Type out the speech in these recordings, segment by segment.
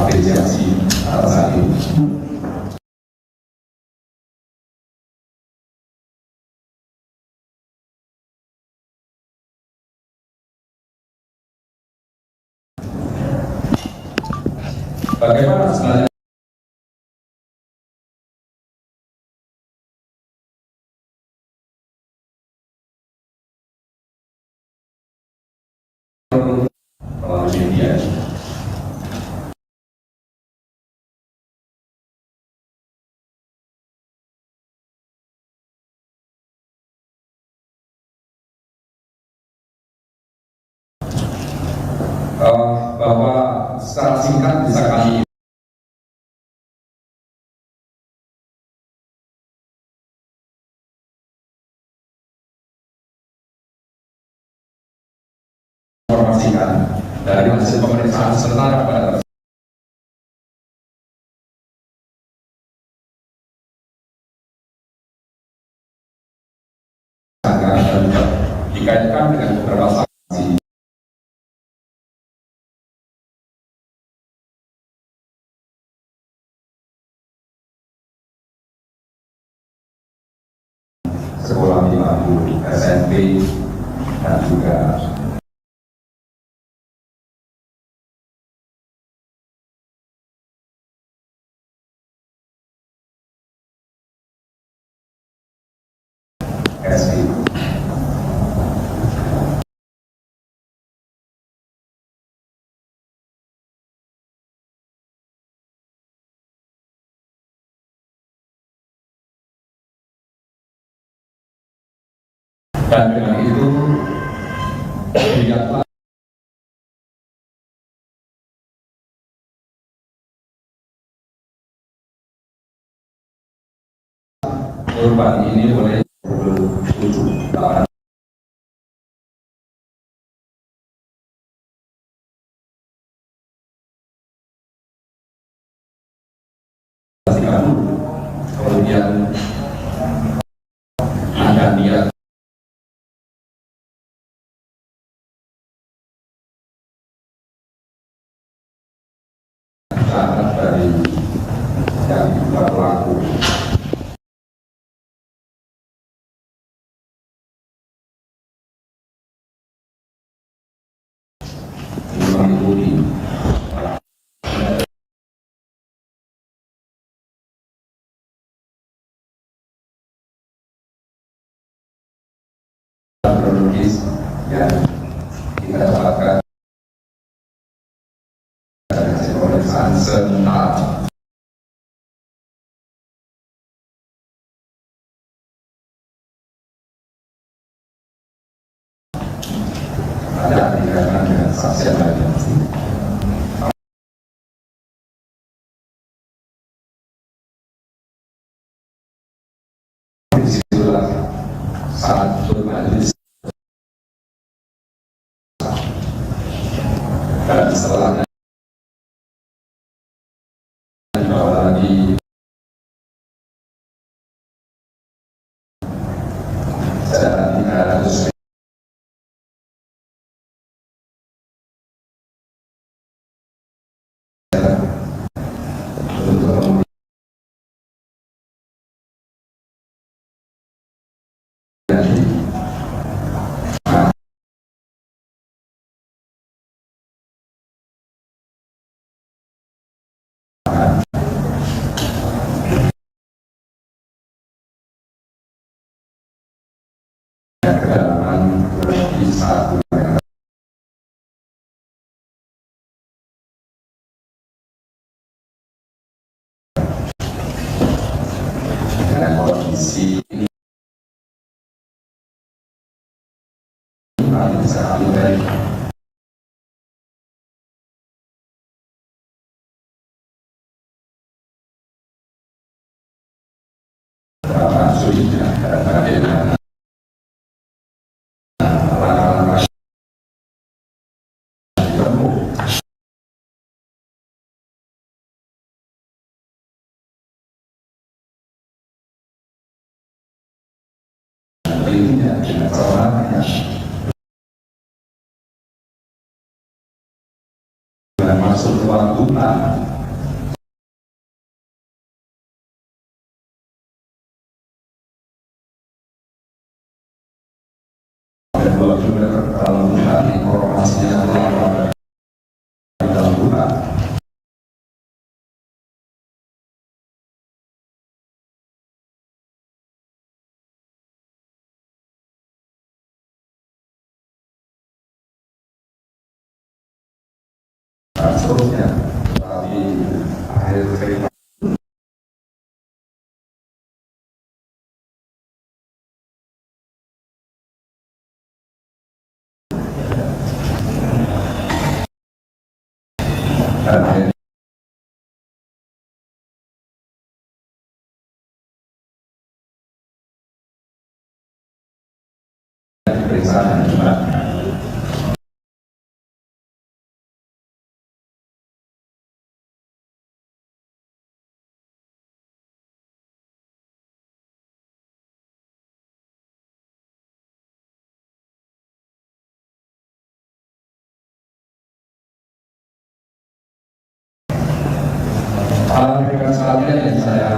apresiasi atas hal ini. Bagaimana sebenarnya melalui media? Bahwa secara singkat bisa kami informasikan dari hasil pemeriksaan sementara pada tersangka dan juga dikaitkan dengan beberapa saksi. Sekolah 50 SMP dan juga SP. Dan dengan itu dilihatlah korban ini oleh 27 tahun kemudian ada niat syarat dari yang diduga pelaku mengikuti kronologis yang kita dapatkan dari hasil pemeriksaan sementara. Ada dikatakan dengan saksi yang lain. Disitulah saat bermajelis dan setelahnya dibawa lagi secara 300 untuk kemudian kedalaman lebih 1 meter. Dengan kondisi ini bisa dari sulitnya dan bagaimana langkah-langkah ditempuh pentingnya dengan perlahannya dengan masuk ruang guna 2 kilometer dalam hati informasinya di dalam hutan. Seterusnya, tapi akhir cerita dan akhirnya diperiksa dan dijelaskan. Hal yang selanjutnya yang saya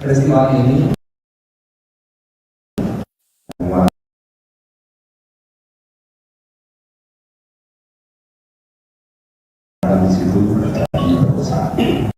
peristiwa ini di situ terjadi perusahaan.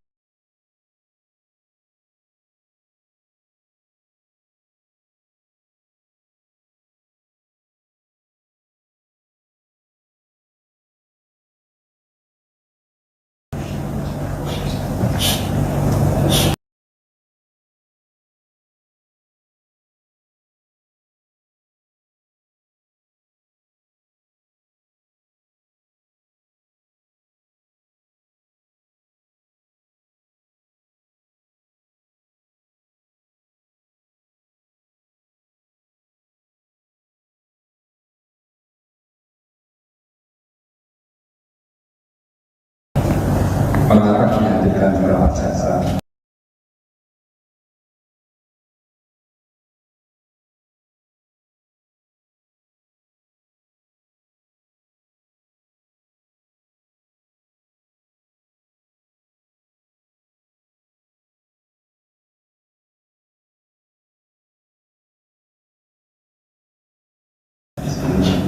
Mengharap menghadirkan beberapa jasa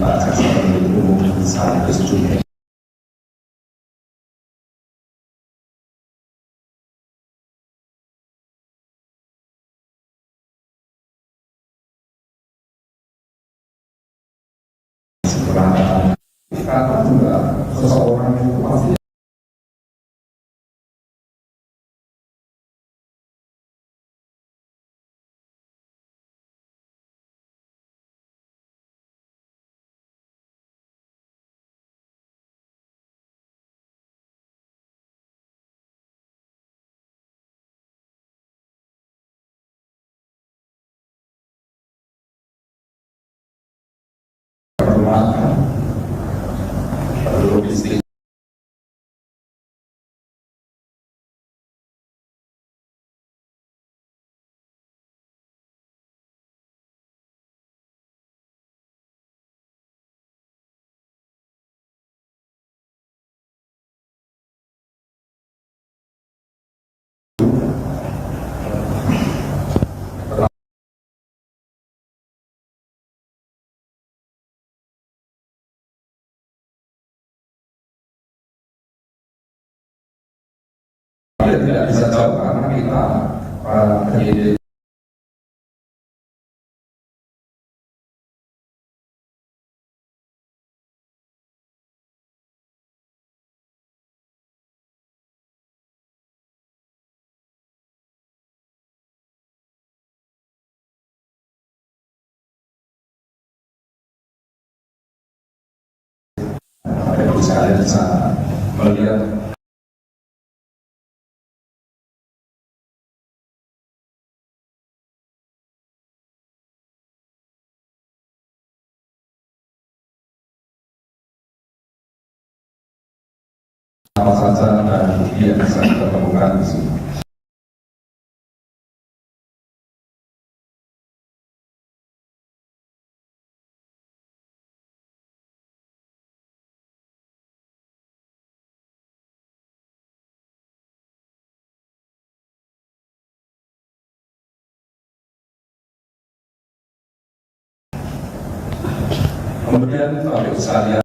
jasa penuntut umum sekaligus juga karena juga seseorang itu pasti perlu logistik tidak bisa jauh karena kita penyidik sekalian bisa melihat apa saja dan bukti yang bisa kita temukan di sini. Kemudian Bapak Ibu sekalian,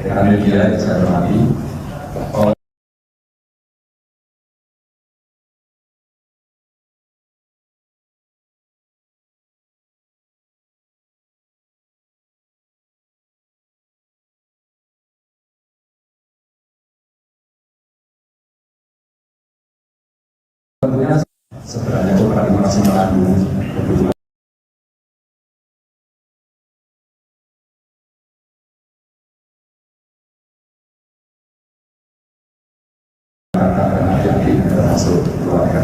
rekan media yang saya hormati, tentunya sebenarnya beberapa maksimal dulu kebutuhan dan adik-adik termasuk keluarga.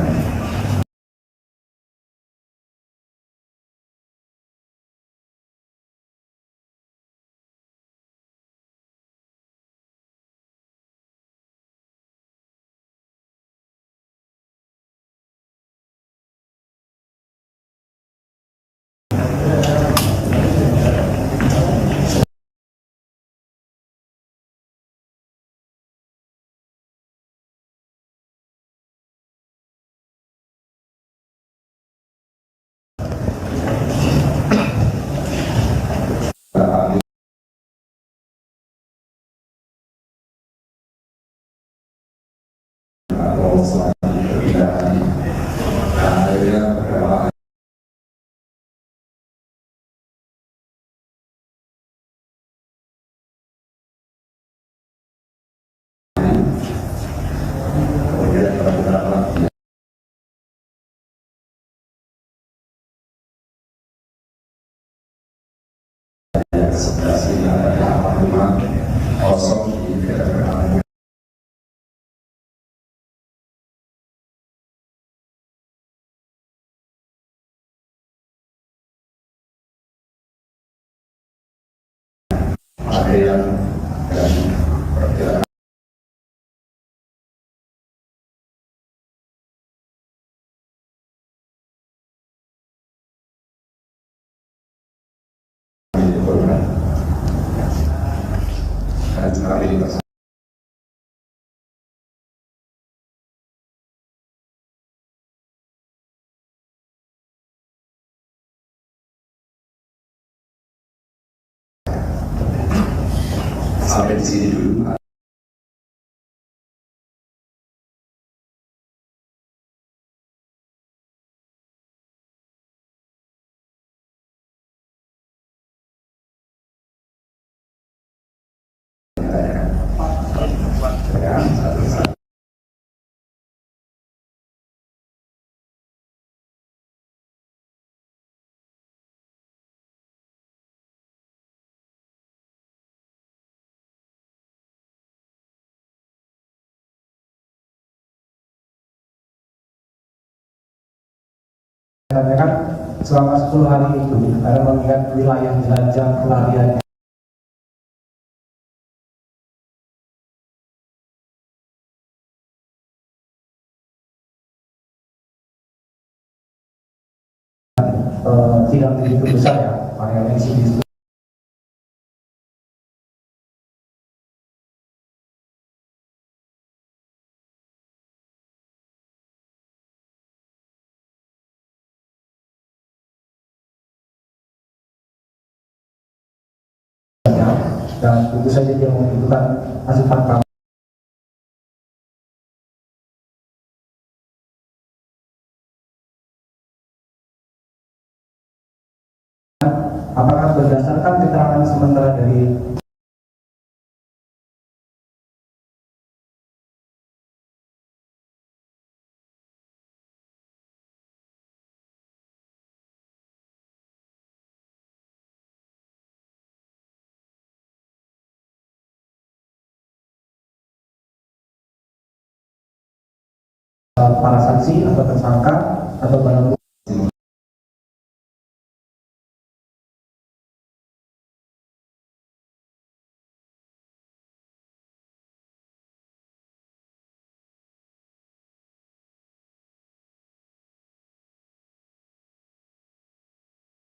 Atau selain perpindahan, akhirnya beberapa kemudian beberapa yang sebelah sini ada rumah kosong di daerah. Ada yang dari perkiraan korban dan stabilitas. Sampai di sini dulu. Kan selama 10 hari itu karena mengingat wilayah jelajah pelarian tidak begitu besar ya varian sini. Dan tentu saja dia membutuhkan asupan kamar. Apakah berdasarkan keterangan sementara dari para saksi atau tersangka atau barang bukti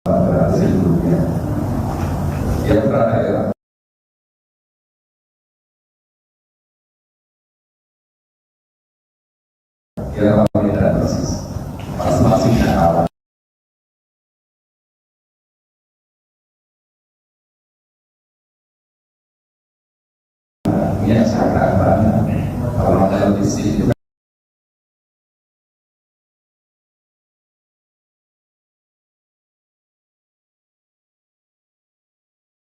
berhasil dulu ya. Dia tidak persis. Masing-masing kawan. Ini sangat banyak. Kalau ada logistik itu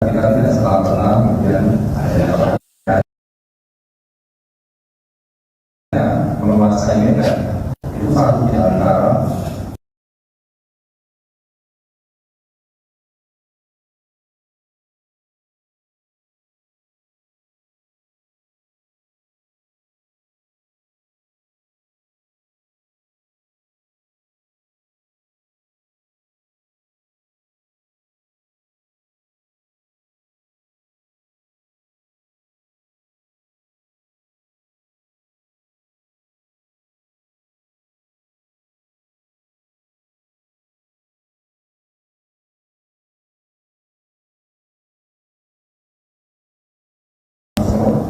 kita tidak selalu tenang, kemudian ada menguasai medan itu satu di antara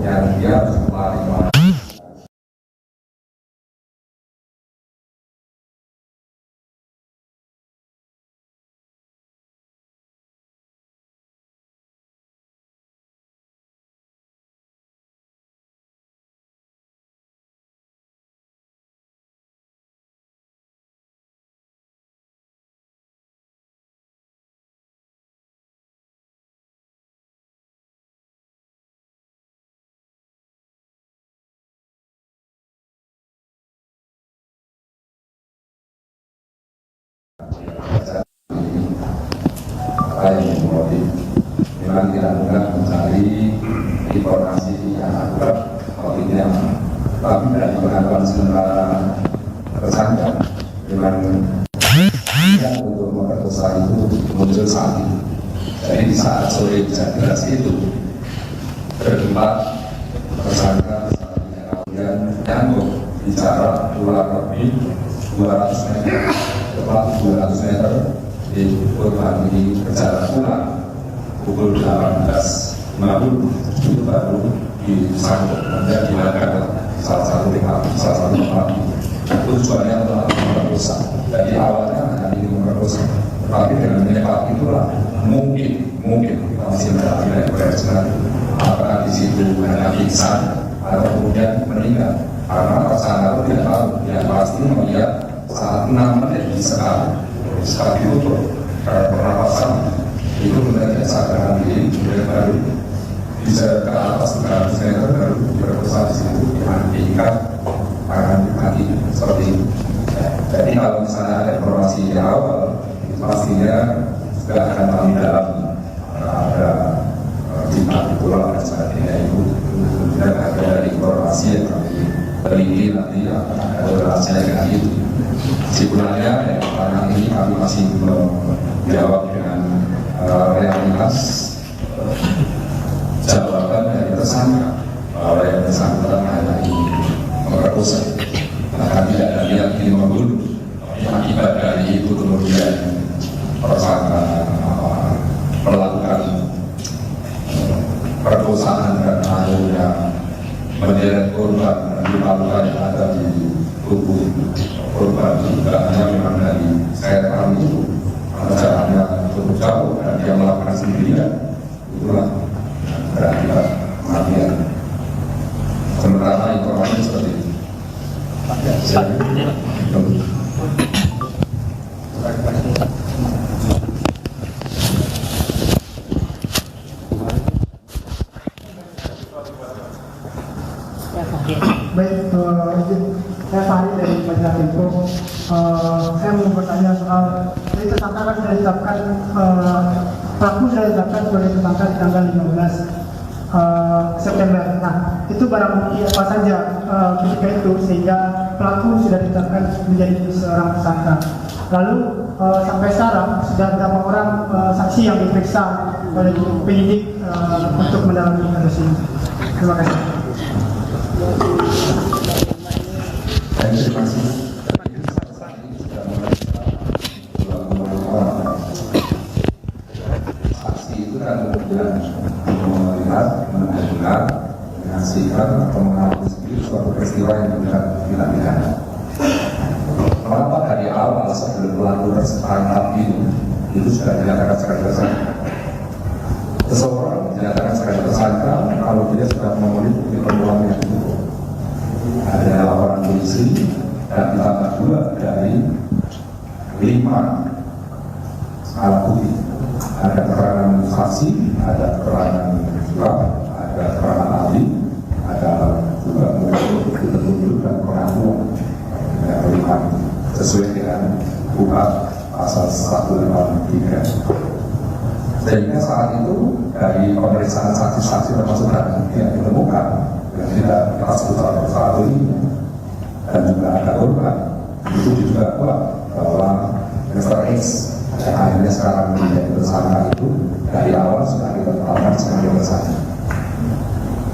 yang dia harus melari. Apa yang motif memang tidak mudah mencari informasi yang akurat motifnya, tapi dari pengakuan sementara tersangka memang tidak untuk memperkosa itu muncul saat itu. Jadi di saat sore jelas itu bertempat tersangka kemudian nyambung bicara kurang lebih 200 meter, tepat 200 meter di korban ini berjalan pulang pukul 18.50 itu baru disambut dan dilakukan salah satu tempat tujuannya adalah memperkosa. Jadi awalnya hanya ingin memperkosa, tetapi dengan menyepak itulah mungkin kita masih mendapatkan perjalanan apakah di situ hanya pingsan atau kemudian meninggal, karena tersangka itu tidak tahu, yang pasti melihat saat 6 menit sekali ditutup pernapasan itu menjadi sadarkan diri, kemudian baru bisa ke atas 300 meter baru berpusat di situ dengan tingkat tangan kaki seperti itu. Jadi kalau misalnya ada informasi di awal, pastinya sudah akan kami dalam ada jimat pulau dan sebagainya itu, kemudian ada informasi yang kami teliti nanti akan ada relasinya dengan itu. Kesimpulannya, pertanyaan ini kami masih menjawab dengan realitas jawaban dari tersangka bahwa yang bersangkutan hanya ingin memperkosa, bahkan tidak ada niat ingin membunuh. Akibat dari itu kemudian tersangka melakukan perkosaan dan akhirnya menyeret korban dan luka-luka yang ada di tubuh korban. Juga hanya memang dari saya paham itu jaraknya cukup jauh dan dia melakukan sendirian, itulah berakibat kematian. Sementara informasi seperti itu. Baik, saya Fahri dari Majalah Tempo. Saya mau bertanya soal dari tersangka kan sudah ditetapkan, pelaku sudah ditetapkan sebagai tersangka di tanggal 15 September. Nah, itu barang bukti apa saja ketika itu sehingga pelaku sudah ditetapkan menjadi seorang tersangka. Lalu sampai sekarang sudah berapa orang saksi yang diperiksa oleh penyidik untuk mendalami kasus ini? Terima kasih. Terima kasih. Saksi itu kan kemudian melihat, mendengar, menyaksikan atau mengalami sendiri suatu peristiwa yang tidak pidana. Kenapa dari awal sebelum pelaku tertangkap itu sudah dinyatakan sebagai tersangka? Seseorang dinyatakan sebagai tersangka kalau dia sudah memenuhi bukti permulaan yang cukup. Ada laporan polisi dan ditambah 2 dari 5 alat bukti. Ada keterangan saksi, ada keterangan surat, ada keterangan ahli, ada juga bukti petunjuk dan pengakuan yang melihat sesuai dengan UHAP pasal 153. Sehingga saat itu dari pemeriksaan saksi-saksi termasuk yang ditemukan yang tidak kita sebut satu ini dan juga ada korban itu juga kuat bahwa Mr. X yang akhirnya sekarang menjadi tersangka itu dari awal sudah kita tetapkan sebagai tersangka.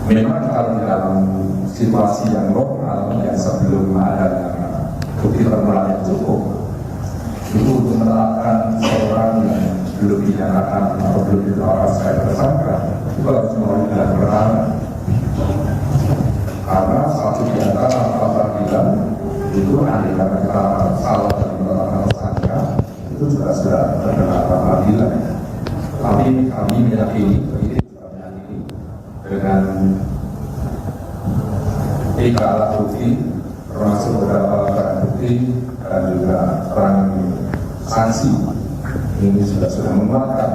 Memang kalau di dalam situasi yang normal yang sebelum ada bukti permulaan yang cukup itu untuk menerapkan seorang yang belum dinyatakan atau belum ditetapkan sebagai tersangka itu harus melalui gelar perkara. Karena satu di antara peradilan itu andai kata kita salah dan menetapkan tersangka itu juga sudah terkena peradilan. Tapi kami meyakini dengan 3 alat bukti termasuk beberapa barang bukti dan juga perang sanksi ini sudah menguatkan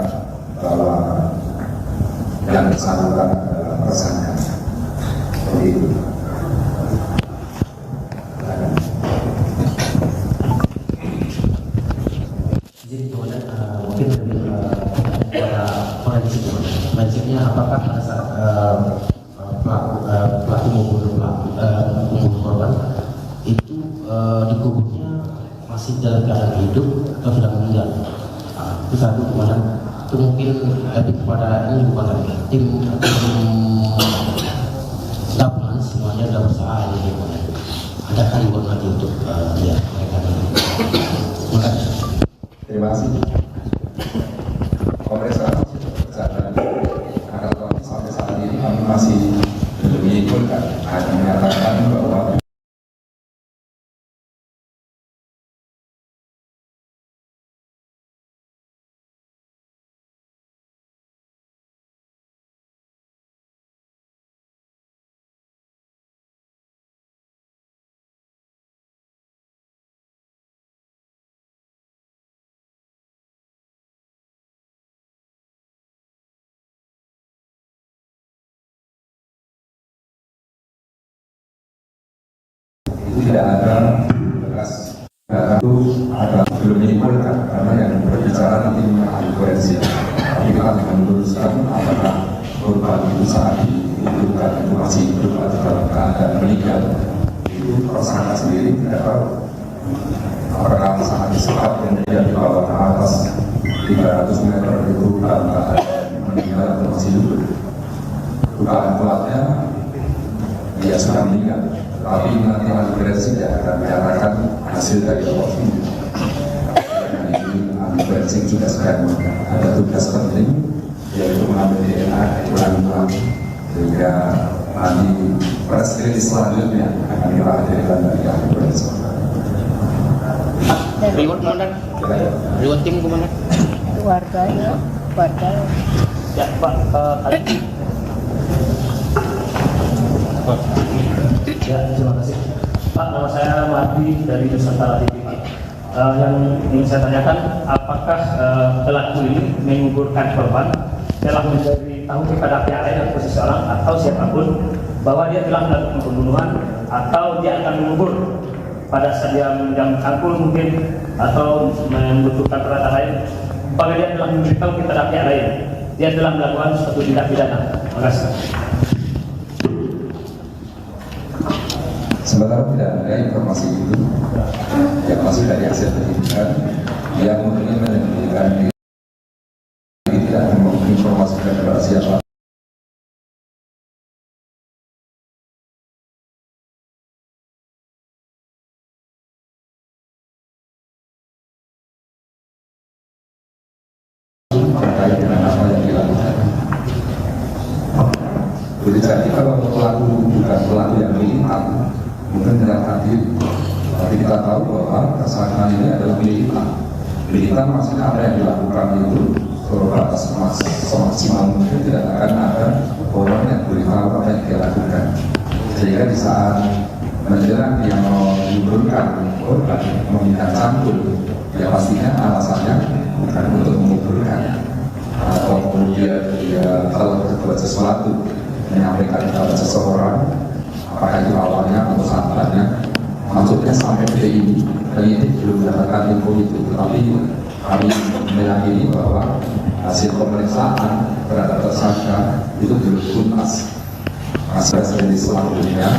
bahwa yang bersangkutan adalah tersangka. Seperti itu. Jadi mungkin lebih kepada forensik, apakah pada saat pelaku membunuh korban itu dikuburnya masih dalam keadaan hidup atau sudah meninggal? Itu satu. Kemudian itu mungkin lebih kepada ini bukan lagi tim gabungan semuanya sudah berusaha ini. Ada kaliber lagi untuk ya mereka. Terima kasih. Pemeriksaan masih berjalan. Akan sampai saat ini kami masih belum menyimpulkan, hanya menyatakan bahwa tidak ada bekas itu ada belum menyimpulkan karena yang berbicara nanti ahli forensik. Tapi kita akan meneruskan apakah korban itu saat dihidupkan itu masih hidup atau dalam keadaan meninggal. Itu tersangka sendiri tidak tahu apakah saat disekap kemudian dibawa ke atas 300 meter itu dalam keadaan meninggal atau masih hidup. Dugaan kuatnya dia sudah meninggal. Tapi nanti ahli forensik akan menyatakan hasil dari otopsi. Dan ini ahli forensik juga sedang ada tugas penting yaitu mengambil DNA ulang-ulang sehingga nanti press release selanjutnya akan dihadirkan dari ahli forensik. Reward komandan, reward tim komandan. Warga. Ya Pak, tadi. Ya, terima kasih. Pak, nama saya Mardi dari Nusantara TV. Yang ingin saya tanyakan, apakah pelaku ini menguburkan korban telah menjadi tahu kepada pihak lain atau seseorang atau siapapun bahwa dia telah melakukan pembunuhan atau dia akan mengubur pada saat dia cangkul mungkin atau membutuhkan peralatan lain, apakah dia telah memberitahu kepada pihak lain dia telah melakukan suatu tindak pidana? Terima kasih. Sementara tidak ada informasi itu yang masih dari hasil penyidikan yang mungkin menyebutkan tidak menginformasikan kepada siapa. Terkait dengan apa yang dilakukan. Jadi kalau pelaku bukan pelaku yang militan, mungkin tidak hadir Tapi kita tahu bahwa tersangka ini adalah militan. Militan maksudnya apa yang dilakukan itu batas semaksimal mungkin, tidak akan ada orang yang beritahu apa yang dia lakukan. Sehingga di saat menjelang dia menguburkan korban, meminta cangkul, ya pastinya alasannya bukan untuk menguburkan, atau kemudian dia telah berbuat sesuatu menyampaikan kepada seseorang, apakah itu awalnya atau sampainya, maksudnya sampai detik ini penyidik belum mendapatkan info itu. Tetapi kami meyakini bahwa hasil pemeriksaan terhadap tersangka itu belum tuntas. Masih sendiri selanjutnya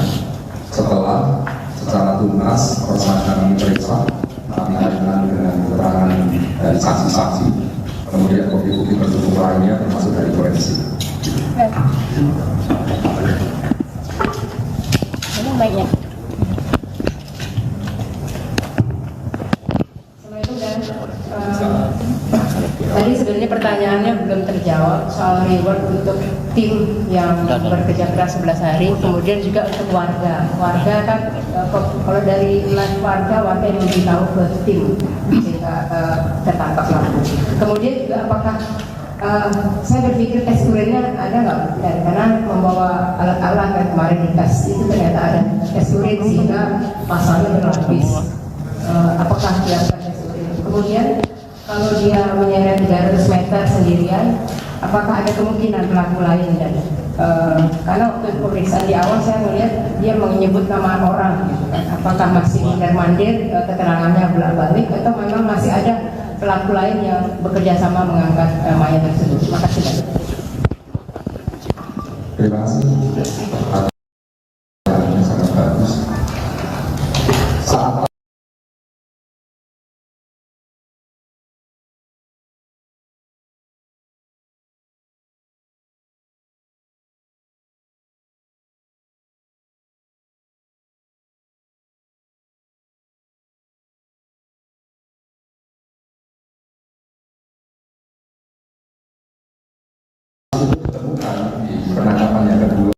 setelah secara tuntas tersangka kami periksa, kami kaitkan dengan keterangan dari saksi-saksi, kemudian bukti-bukti pendukung lainnya termasuk dari forensik. Ini baiknya. Tadi sebenarnya pertanyaannya belum terjawab soal reward untuk tim yang bekerja keras 11 hari, kemudian juga untuk warga. Warga kan kalau dari warga yang memberitahu ke tim sehingga tertangkap pelaku. Kemudian juga apakah saya berpikir tes urinnya ada nggak? Karena membawa alat-alat kan kemarin di tes itu ternyata ada tes urin sehingga pasalnya berlapis. Apakah dilakukan tes urin? Kemudian kalau dia menyeret 300 meter sendirian, apakah ada kemungkinan pelaku lain? Dan karena waktu pemeriksaan di awal saya melihat dia menyebut nama orang, gitu kan. Apakah masih mondar-mandir keterangannya bolak-balik atau memang masih ada pelaku lain yang bekerja sama mengangkat mayat tersebut? Terima kasih. Terima kasih. Sangat bagus. Saat ditemukan di penangkapan yang kedua,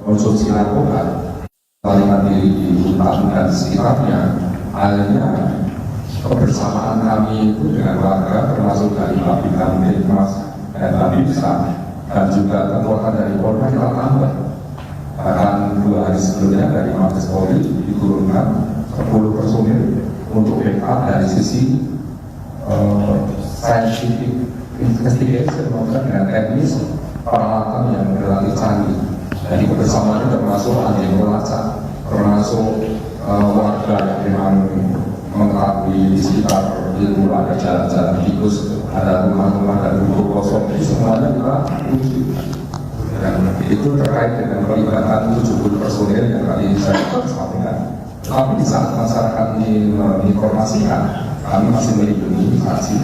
konsumsi narkoba, melarikan diri di hutan dan sekitarnya, akhirnya kebersamaan kami itu dengan warga termasuk dari Babinkan Mas dan Babinsa dan juga kekuatan dari Polda kita tambah. Bahkan 2 hari sebelumnya dari Mabes Polri diturunkan 10 personil untuk backup dari sisi scientific investigation maupun dengan teknis peralatan yang relatif canggih. Jadi kebersamaan termasuk anjing pelacak, termasuk warga yang memang mengetahui di sekitar itu ada jalan-jalan tikus, ada rumah-rumah, ada ruko kosong, itu semuanya kita uji. Dan itu terkait dengan pelibatan 70 personil yang tadi saya sampaikan. Tapi di saat masyarakat ini menginformasikan, kami masih melindungi saksi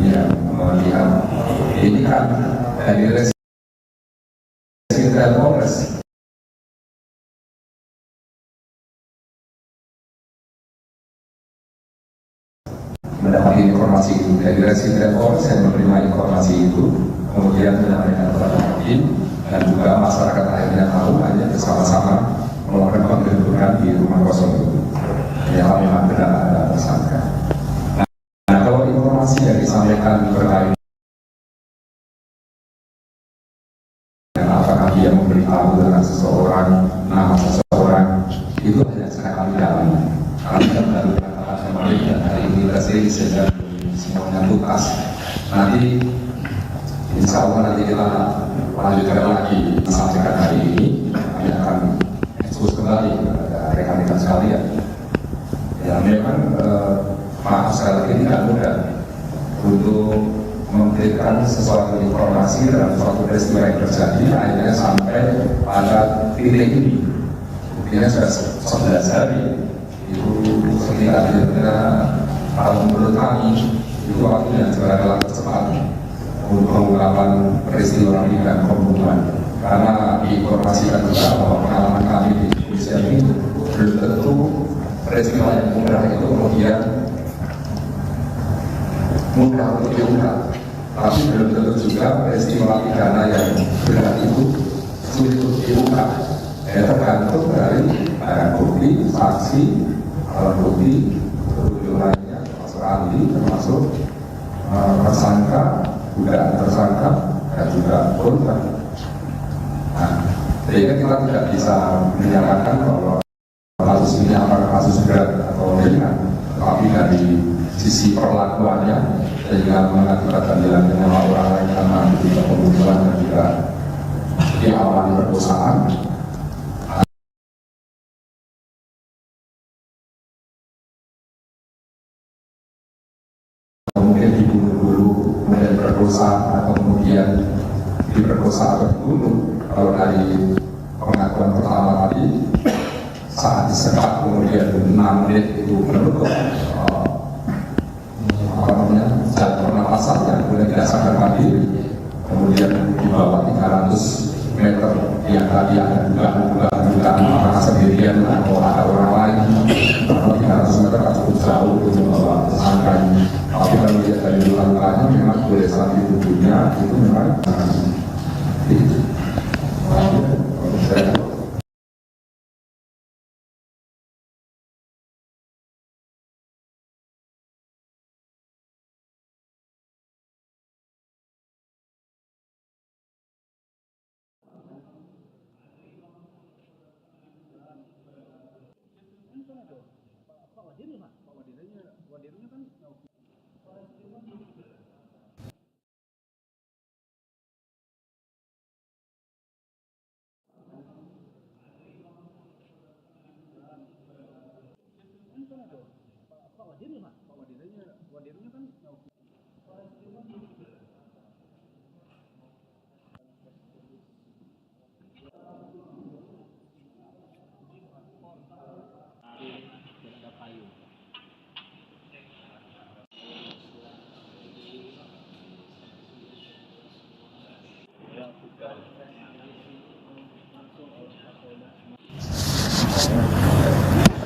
yang melihat ini kan dari Polres mendapat informasi itu dari Residen Polres yang menerima informasi itu, kemudian menyampaikan kepada hakim dan juga masyarakat akhirnya tahu, hanya bersama-sama melakukan penggerbekan di rumah kosong itu. Ternyata memang benar ada tersangka. Nah, kalau informasi yang disampaikan berkait apakah dia memberitahu tentang seseorang, nama seseorang, itu hanya cara kami dalami. Kami kan baru mengatakan kemarin dan hari ini resmi sehingga semuanya tuntas. Nanti insya Allah nanti kita lanjutkan lagi disampaikan hari ini, kami akan ekspos kembali kepada rekan-rekan sekalian. Ya memang maaf sekali lagi tidak mudah untuk memberikan sesuatu informasi dalam suatu peristiwa yang terjadi akhirnya sampai pada titik ini. Buktinya sudah 11 hari itu sekitar kira-kira, kalau menurut kami itu waktu yang relatif cepat untuk pengungkapan peristiwa ini dan pembunuhan, karena diinformasikan juga bahwa pengalaman kami di Indonesia ini belum tentu peristiwa yang mudah itu kemudian mudah untuk diungkap, tapi belum tentu juga peristiwa pidana yang berat itu sulit untuk diungkap. Ya tergantung dari barang bukti, saksi, alat bukti, petunjuk lainnya, termasuk ahli, termasuk tersangka, dugaan tersangka, dan juga korban. Nah, sehingga kita tidak bisa menyatakan bahwa kasus ini apakah kasus berat atau ringan, tapi dari sisi perlakuannya sehingga mengakibatkan hilangnya nyawa orang lain karena ketika pembunuhan dan juga diawali perkosaan. Kemudian dibunuh dulu, kemudian perkosa, atau kemudian diperkosa atau dibunuh. Kalau dari pengakuan pertama tadi, saat disekap kemudian 6 menit itu menutup jalan pernapasannya, kemudian tidak sadar diri, kemudian di bawah 300 meter yang tadi ada dugaan apakah sendirian atau ada orang lain, atau 300 meter kan cukup jauh untuk membawa tersangka ini. Tapi kalau lihat dari luka-lukanya memang boleh saat di tubuhnya itu memang itu.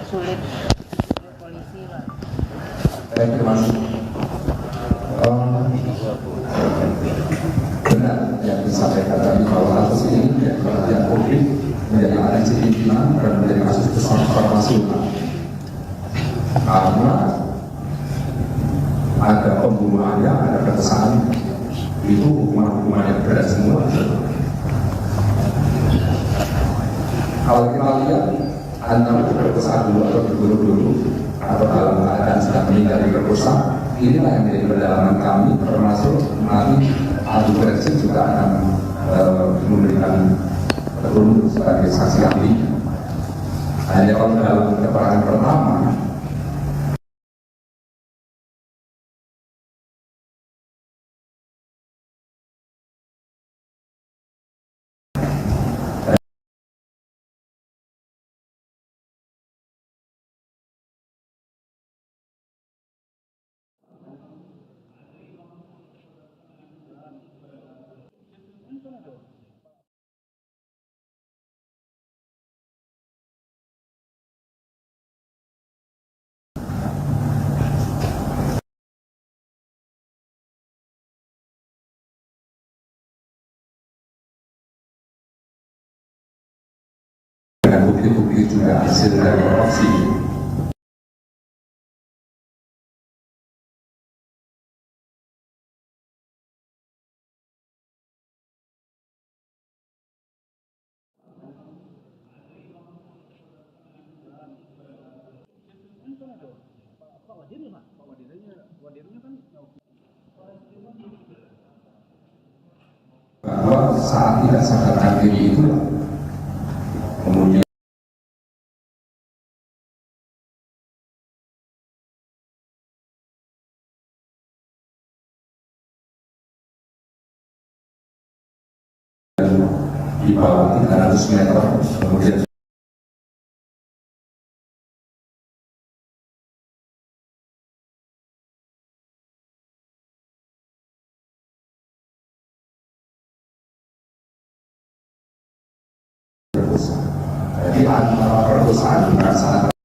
Sulit polisi lah. Terima kasih. Benar yang disampaikan tadi bahwa kasus ini menjadi perhatian publik, menjadi atensi pimpinan dan menjadi kasus besar nasional. Karena ada pembunuhannya, ada perkosaan, itu hukuman-hukuman yang berat semua. Kalau kita lihat antara perkosaan dulu atau dibunuh dulu atau dalam keadaan sudah meninggal diperkosa, inilah yang menjadi pendalaman kami, termasuk nanti ahli forensik juga akan memberikan petunjuk sebagai saksi ahli. Hanya kalau dalam keterangan pertama dengan bukti-bukti juga hasil dari otopsi. Bahwa saat tidak sadarkan diri itu kemudian di bawah 300 meter, kemudian jadi antara perkosaan bukan sangat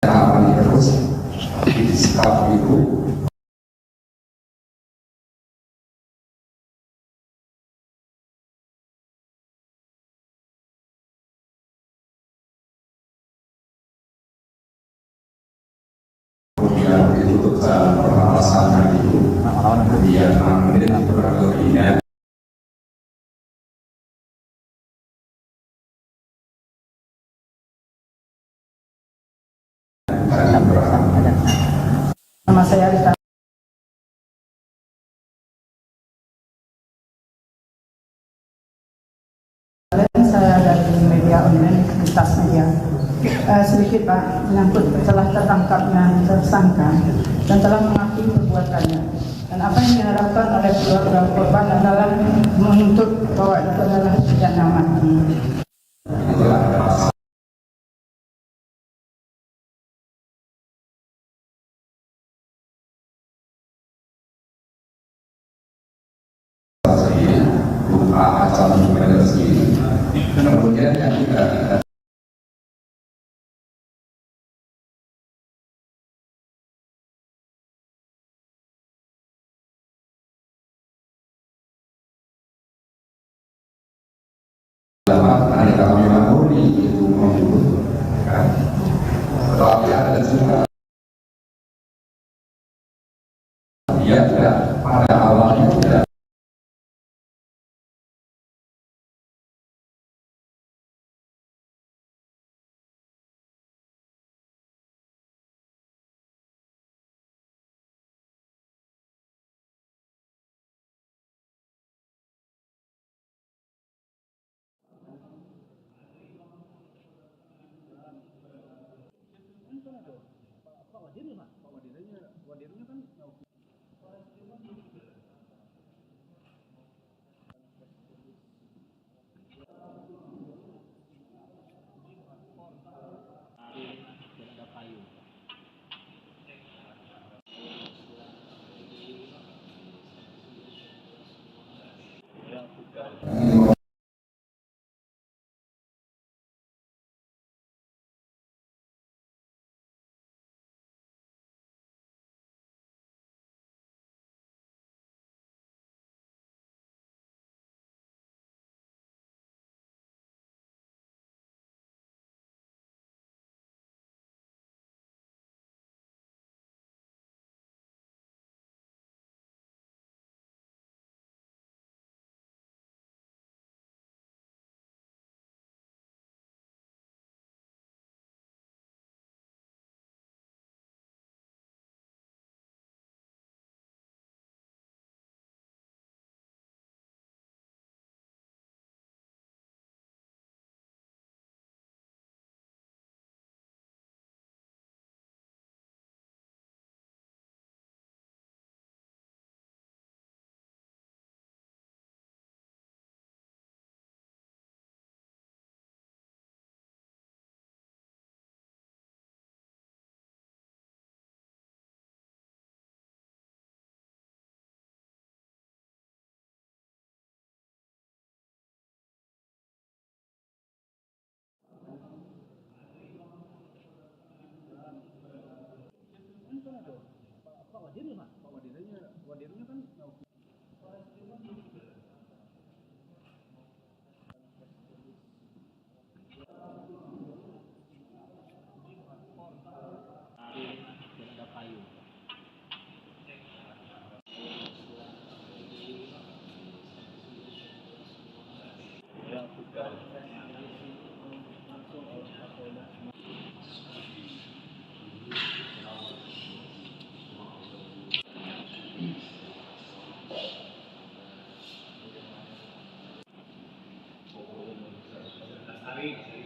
apa terus di sikap itu kemudian ditutup jalan pernapasan itu kemudian 6 menit kurang lebihnya Nama saya Rita. Saya dari media online, Lintas Media. Sedikit Pak, menyangkut telah tertangkapnya tersangka dan telah mengakui perbuatannya. Dan apa yang diharapkan oleh keluarga korban adalah menuntut bahwa itu adalah pidana mati. acara mereka sendiri. Kemudian yang kita dalam aneka kami Murni itu membunuh, kan? Tetapi ada juga dia tidak pada awalnya tidak Hari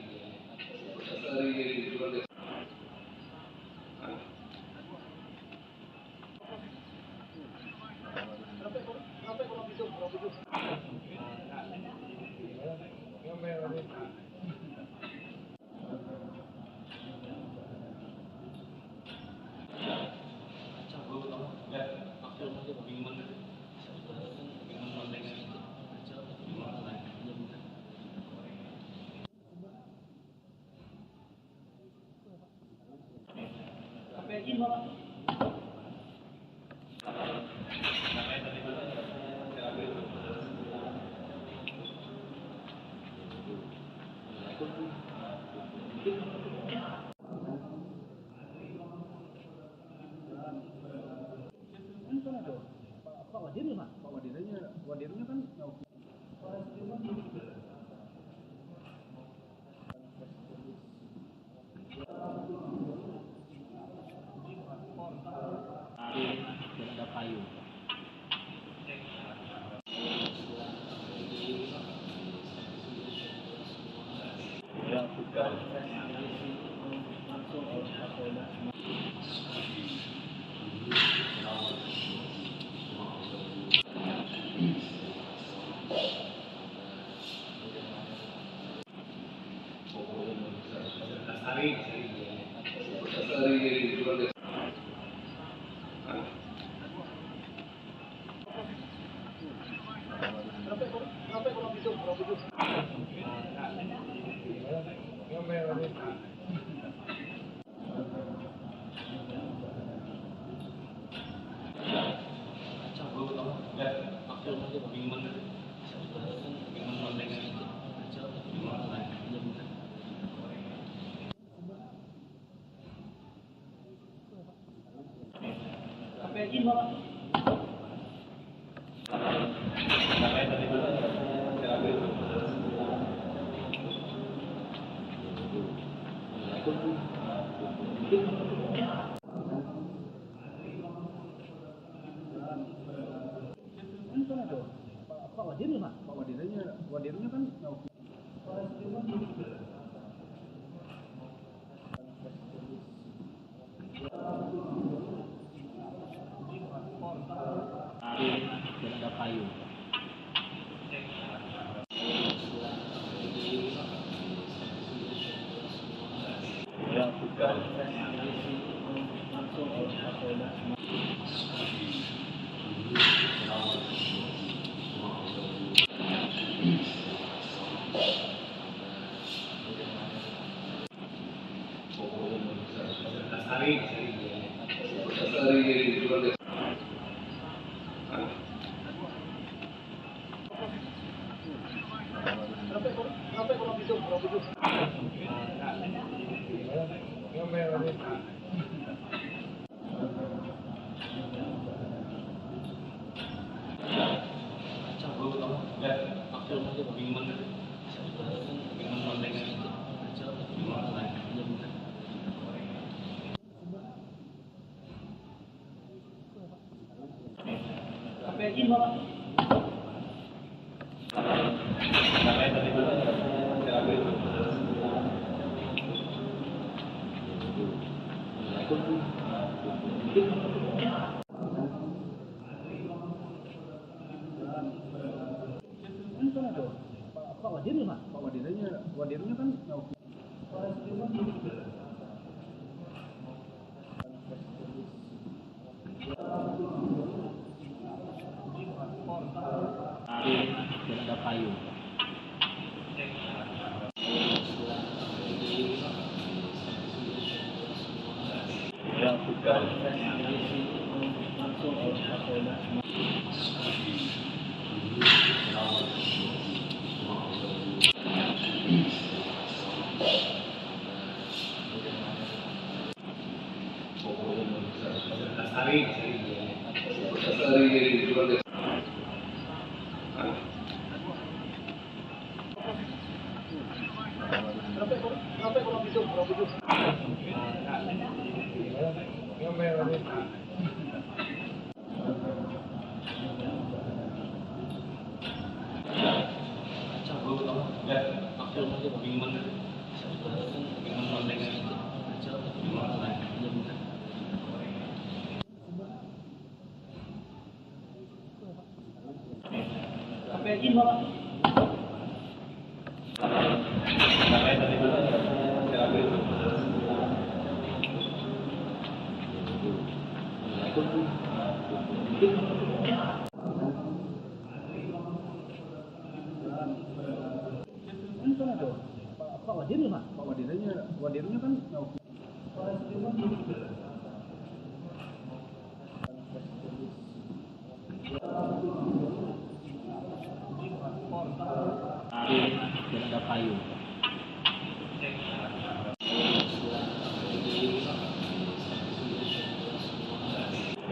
Ada payung.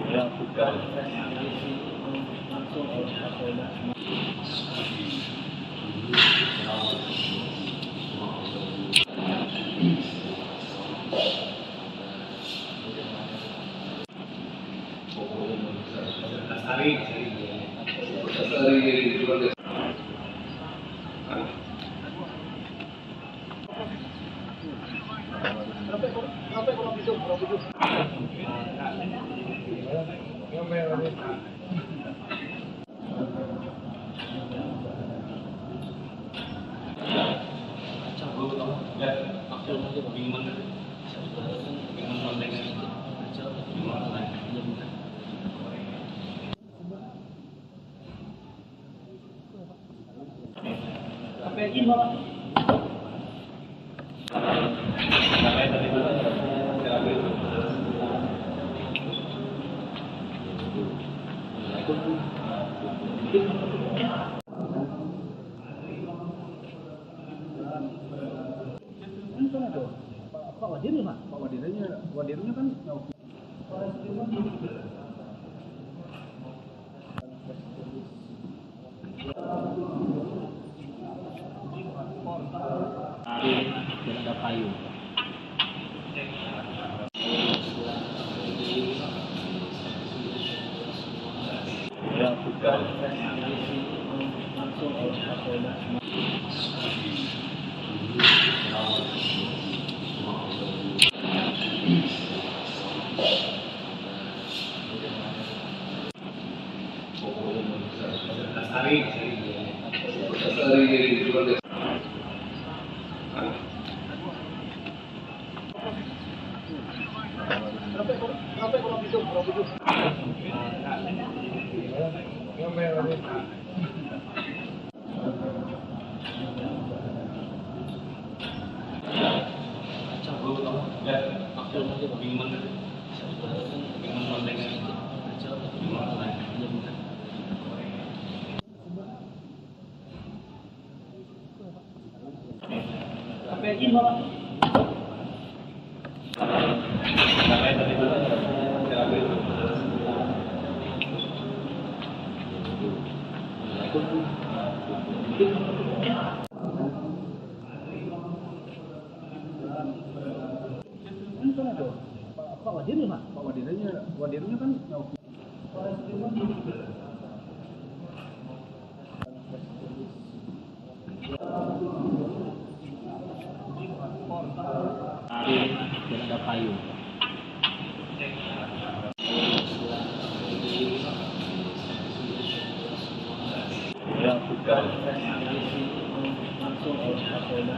Ya, bukan. Langsung oleh Kapolda. Wadirnya kan Ada payung. Ya, bukan. Langsung oleh Kapolda. Wadirnya kan ada payung. Ya, bukan. Langsung oleh Kapolda.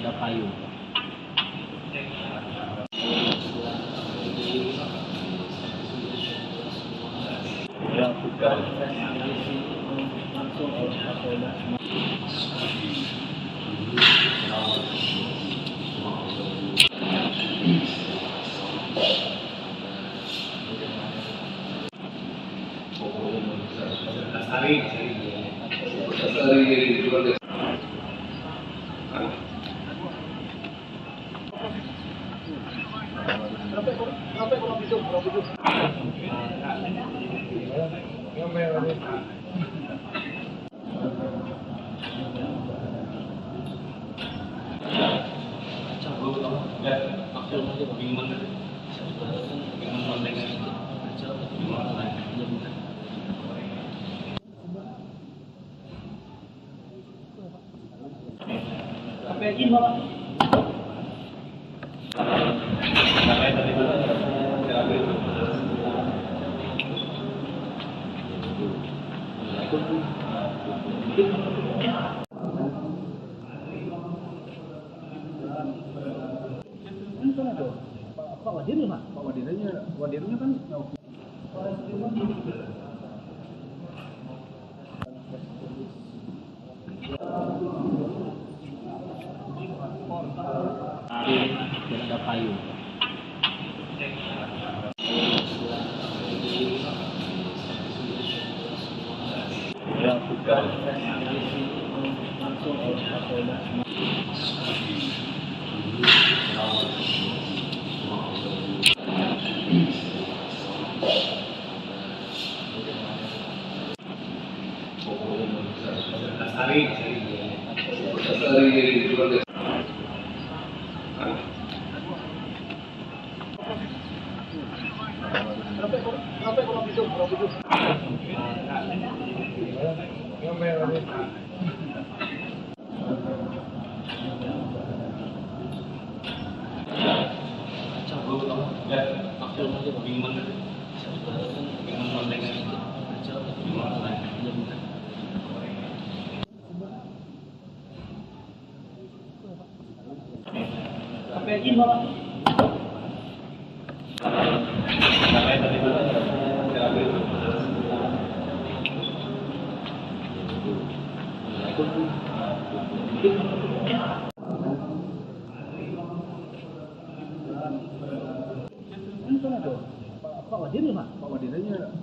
ada payung. Dilakukan Wadirnya kan Dan ada payung. dilakukan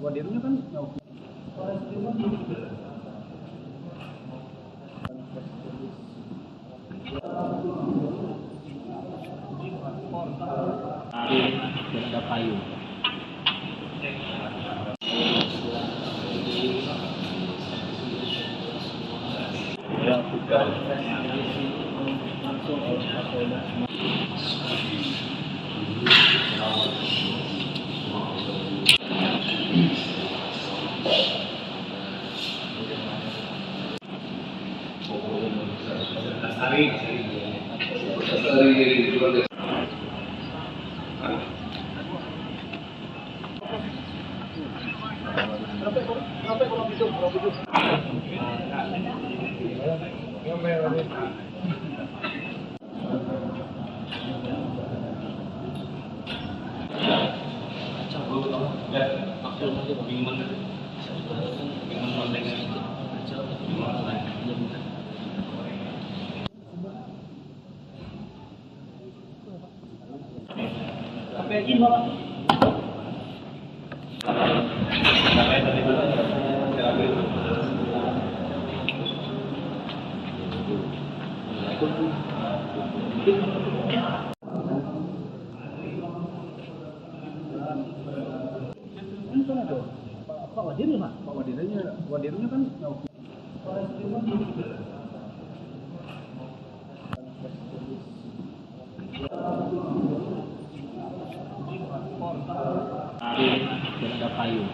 Wadirnya kan Dan ada payung. dilakukan Wadirnya kan Dan ada payung.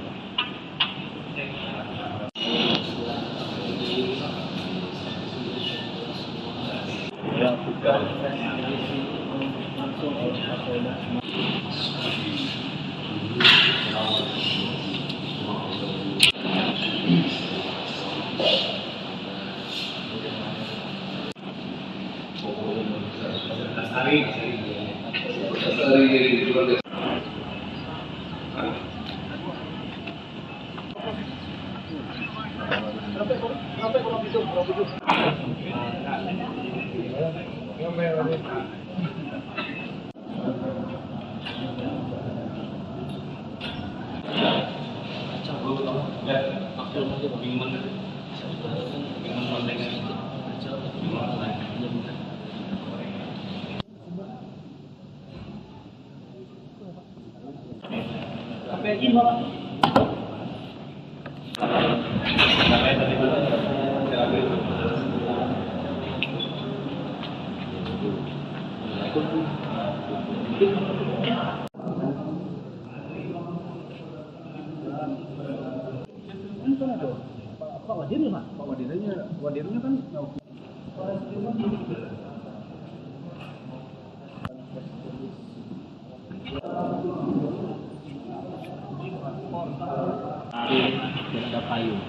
dilakukan Ada payung.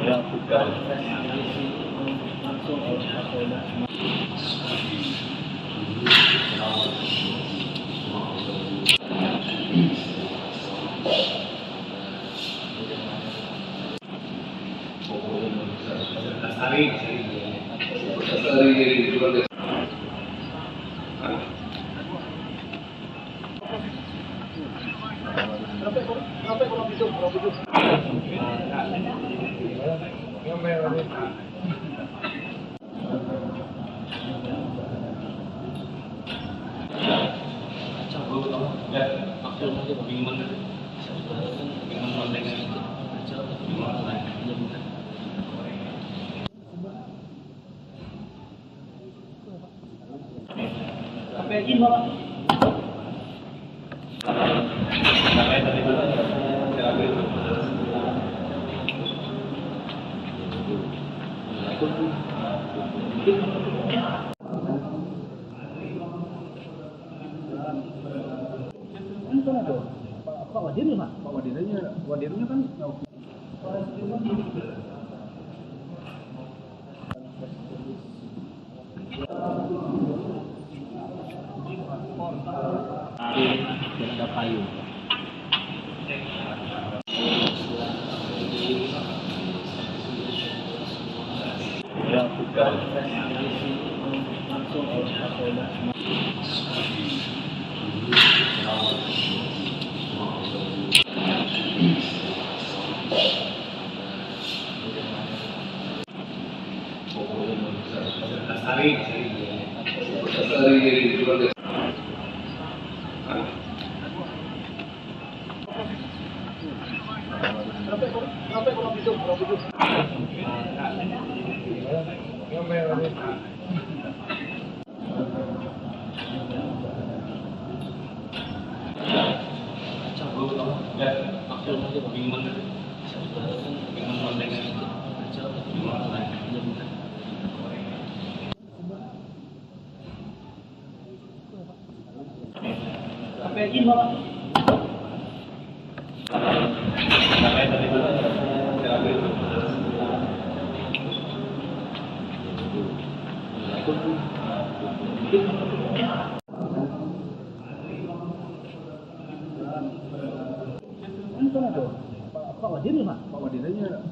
Ya, bukan. Wadirnya kan Ada payung. Ya, bukan.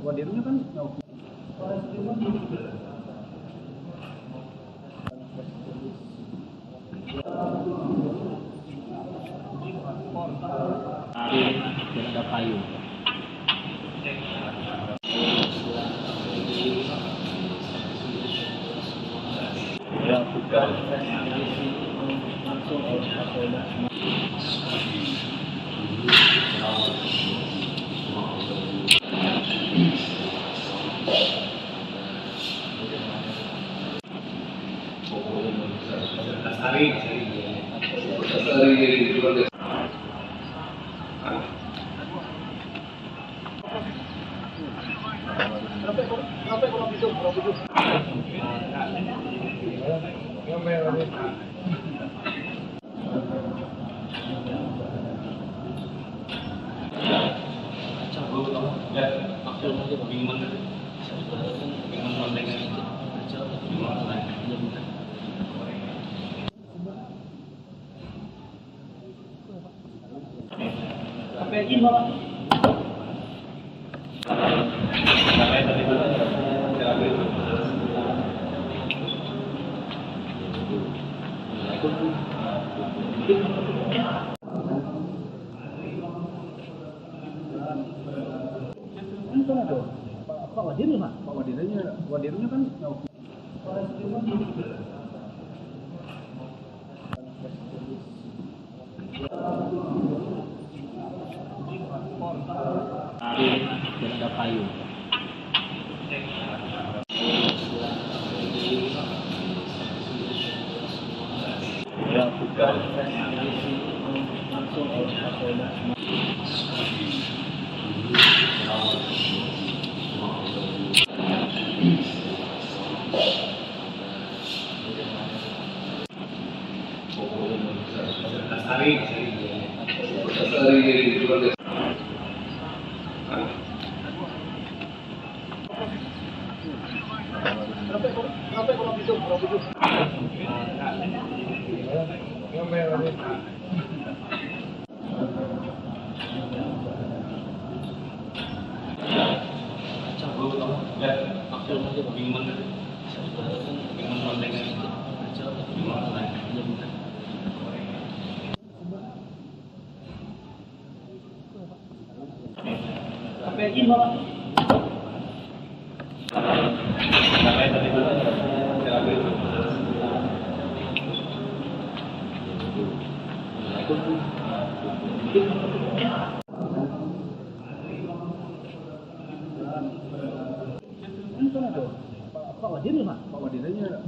Wadirnya kan ada payung. Ya, bukan. Ada payung. Ya, bukan. Langsung oleh Kapolda.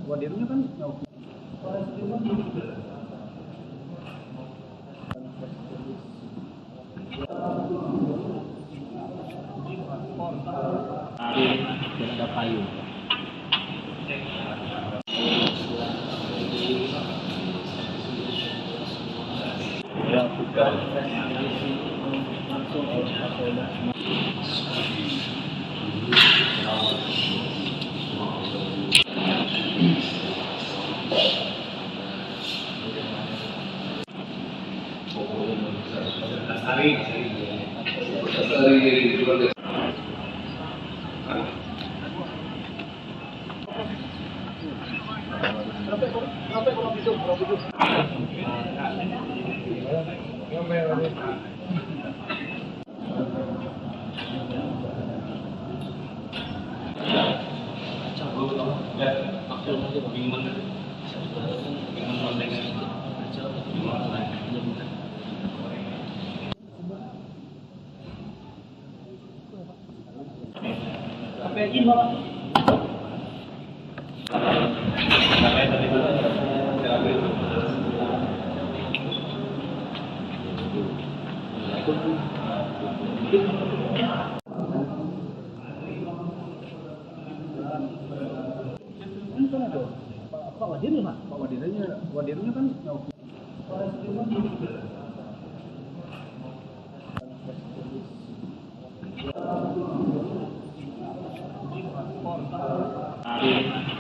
Wadirnya kan Ada payung. Ya, bukan. Langsung oleh Kapolda. Wadirnya kan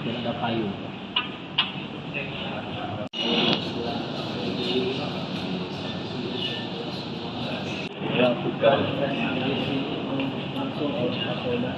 ada payung. Ya, bukan. Langsung oleh Kapolda.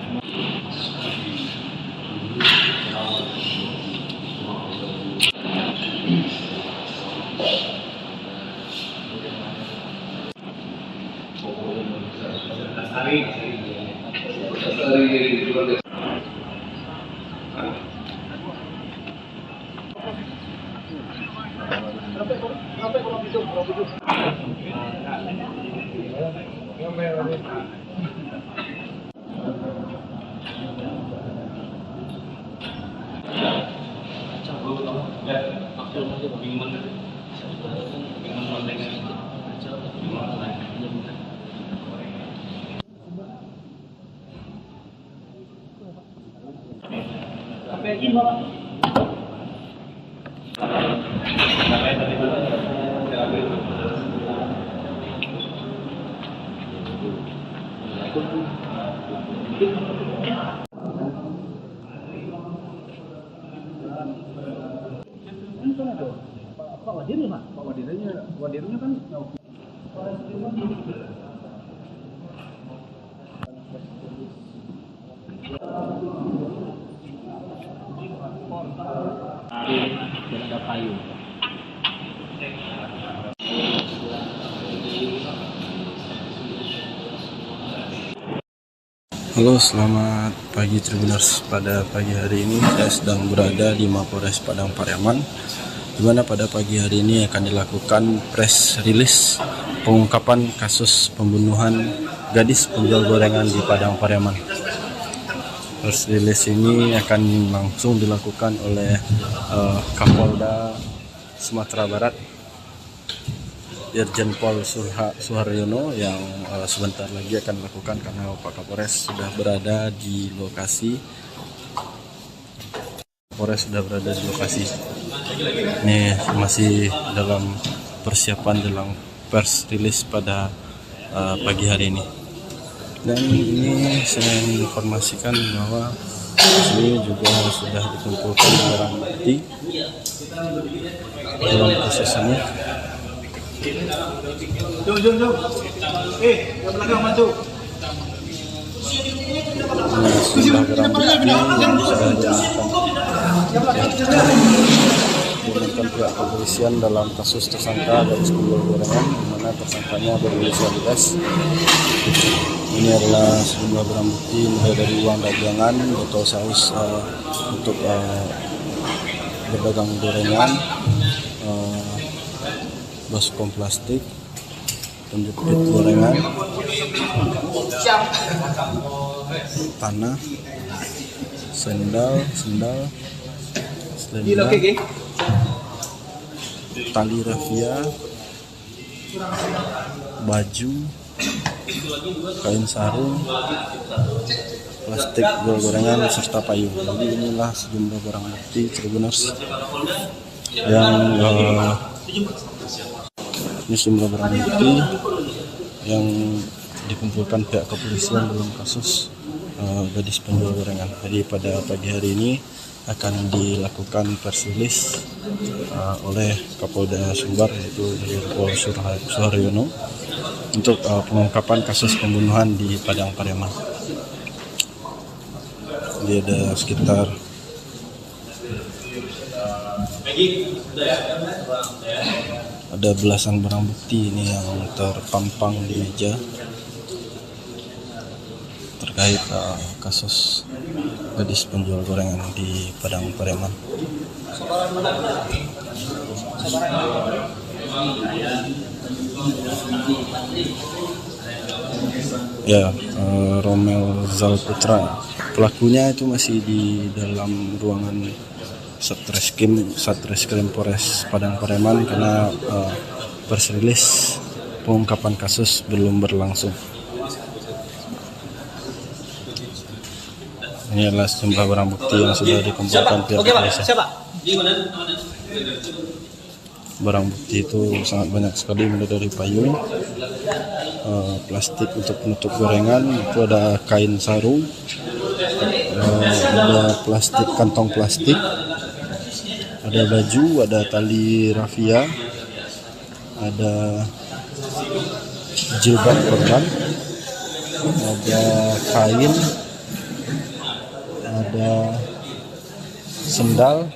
Wadirnya kan payung. Halo, selamat pagi Tribuners. Pada pagi hari ini saya sedang berada di Mapolres Padang Pariaman, di mana pada pagi hari ini akan dilakukan press release pengungkapan kasus pembunuhan gadis penjual gorengan di Padang Pariaman. Press release ini akan langsung dilakukan oleh Kapolda Sumatera Barat, Irjen Pol Suharyono, yang sebentar lagi akan dilakukan karena Pak Kapolres sudah berada di lokasi. Ini masih dalam persiapan dalam press release pada pagi hari ini. Dan ini saya informasikan bahwa ini juga sudah dikumpulkan barang bukti dalam kasus ini. Sejumlah barang bukti yang sudah diamankan pihak kepolisian dalam kasus tersangka gadis penjual gorengan, di mana tersangkanya berinisial S. Ini adalah sejumlah barang bukti mulai dari uang dagangan, botol saus untuk berdagang gorengan, baskom plastik, penjepit gorengan, tanah, sendal, selendang, tali rafia, baju, kain sarung, plastik gorengan serta payung. Jadi inilah sejumlah barang bukti Tribuners yang ini sejumlah barang bukti yang dikumpulkan pihak kepolisian dalam kasus gadis penjual gorengan. Jadi pada pagi hari ini akan dilakukan press release oleh Kapolda Sumbar, yaitu Irjen Pol Suharyono, untuk pengungkapan kasus pembunuhan di Padang Pariaman. Jadi ada sekitar belasan barang bukti ini yang terpampang di meja terkait kasus gadis penjual gorengan di Padang Pariaman. Ya, Romel Zalputra, pelakunya itu masih di dalam ruangan Satreskrim Polres Padang Pariaman karena press release pengungkapan kasus belum berlangsung. Ini adalah sejumlah barang bukti yang sudah dikumpulkan pihak kepolisian. Barang bukti itu sangat banyak sekali, mulai dari payung, plastik untuk penutup gorengan, itu ada kain sarung, ada plastik, kantong plastik, ada baju, ada tali rafia, ada jilbab korban, ada kain, ada sendal,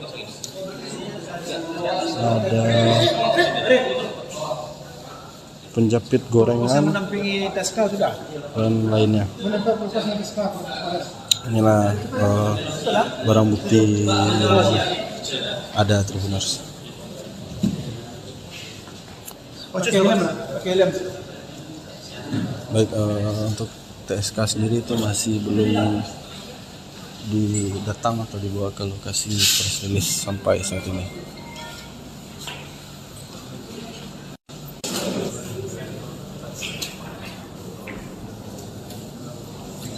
ada penjepit gorengan, dan lainnya. Inilah barang bukti yang ada Tribuners. Baik, untuk TSK sendiri itu masih belum didatang atau dibawa ke lokasi press release sampai saat ini.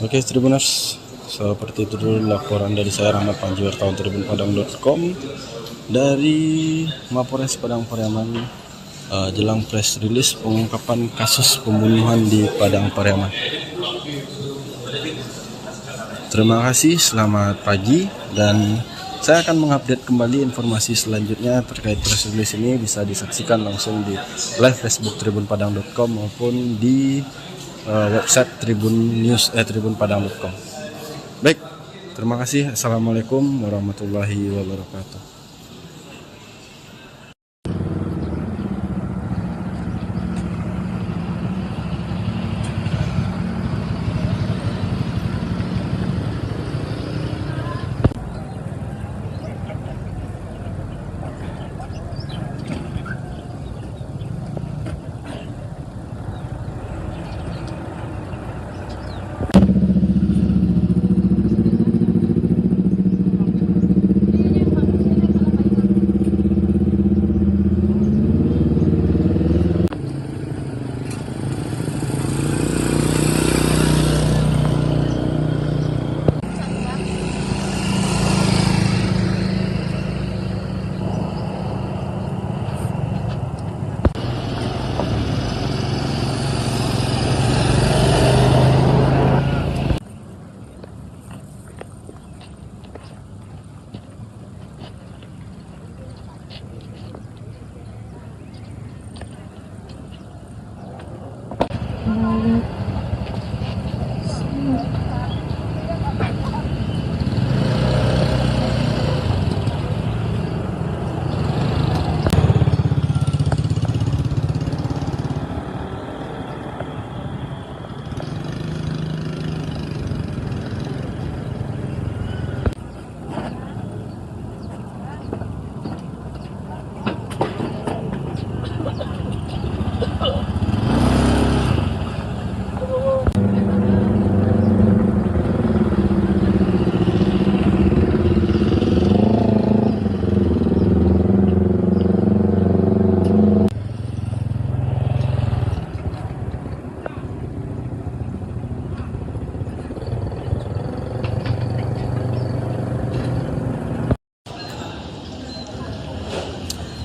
Oke Tribuners, seperti itu dulu laporan dari saya, Rahmat Panji, wartawan tribunpadang.com dari Mapolres Padang Pariaman jelang press release pengungkapan kasus pembunuhan di Padang Pariaman. Terima kasih, selamat pagi, dan saya akan mengupdate kembali informasi selanjutnya terkait press release ini. Bisa disaksikan langsung di live Facebook tribunpadang.com maupun di website tribunpadang.com. Baik, terima kasih. Assalamualaikum warahmatullahi wabarakatuh.